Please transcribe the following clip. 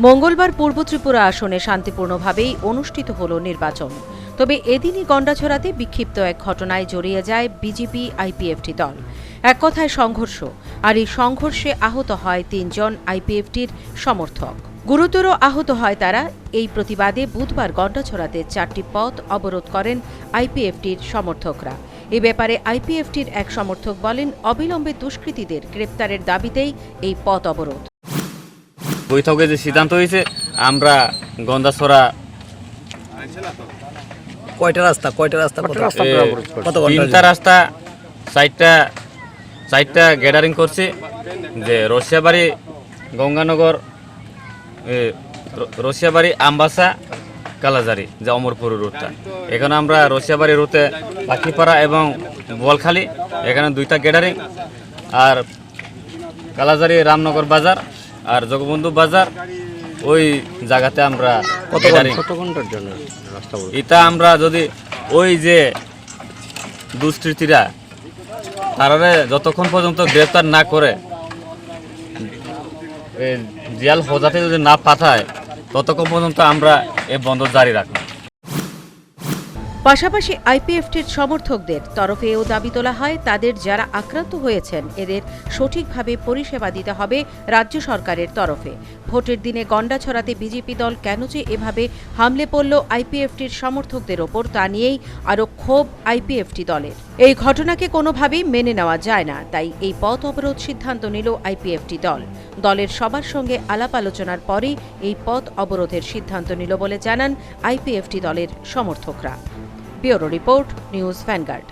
মঙ্গলবার পূর্ব ত্রিপুরা আসনে শান্তিপূর্ণভাবেই অনুষ্ঠিত হল নির্বাচন। তবে এদিনই গন্ডাছড়াতে বিক্ষিপ্ত এক ঘটনায় জড়িয়ে যায় বিজেপি আইপিএফটি দল। এক কথায় সংঘর্ষ, আর এই সংঘর্ষে আহত হয় ৩ জন আইপিএফটির সমর্থক। গুরুতর আহত হয় তারা। এই প্রতিবাদে বুধবার গন্ডাছড়াতে 4টি পথ অবরোধ করেন আইপিএফটির সমর্থকরা। এ ব্যাপারে আইপিএফটির এক সমর্থক বলেন, অবিলম্বে দুষ্কৃতীদের গ্রেপ্তারের দাবিতেই এই পথ অবরোধ। বৈঠকে যে সিদ্ধান্ত হয়েছে, আমরা গন্ডাছড়া কয়টা রাস্তা তিনটা রাস্তা চারটা গ্যাদারিং করছে, যে রশিয়াবাড়ি গঙ্গানগর, রশিয়াবাড়ি আমবাসা কালাজারি, যে অমরপুর রুটটা। এখানে আমরা রশিয়াবাড়ি রুটে পাখিপাড়া এবং বোয়ালখালী, এখানে 2টা গ্যাদারিং, আর কালাজারি রামনগর বাজার আর জগবন্ধু বাজার, ওই জায়গাতে আমরা এটা আমরা যদি ওই যে দুষ্কৃতীরা তারা যতক্ষণ পর্যন্ত গ্রেপ্তার না করে, জেল হোজাতে যদি না পাঠায়, ততক্ষণ পর্যন্ত আমরা এই বন্ধ জারি রাখব। পাশাপাশি আইপিএফটির সমর্থকদের তরফেও দাবি তোলা হয়, তাদের যারা আক্রান্ত হয়েছেন এদের সঠিকভাবে পরিষেবা দিতে হবে রাজ্য সরকারের তরফে। ভোটের দিনে গন্ডাছড়াতে বিজেপি দল কেন যে এভাবে হামলে পড়ল আইপিএফটির সমর্থকদের ওপর, তা নিয়েই আরও ক্ষোভ আইপিএফটি দলের। এই ঘটনাকে কোনোভাবেই মেনে নেওয়া যায় না, তাই এই পথ অবরোধ সিদ্ধান্ত নিল আইপিএফটি দল। দলের সবার সঙ্গে আলাপ আলোচনার পরই এই পথ অবরোধের সিদ্ধান্ত নিল বলে জানান আইপিএফটি দলের সমর্থকরা। Bureau report, news vanguard.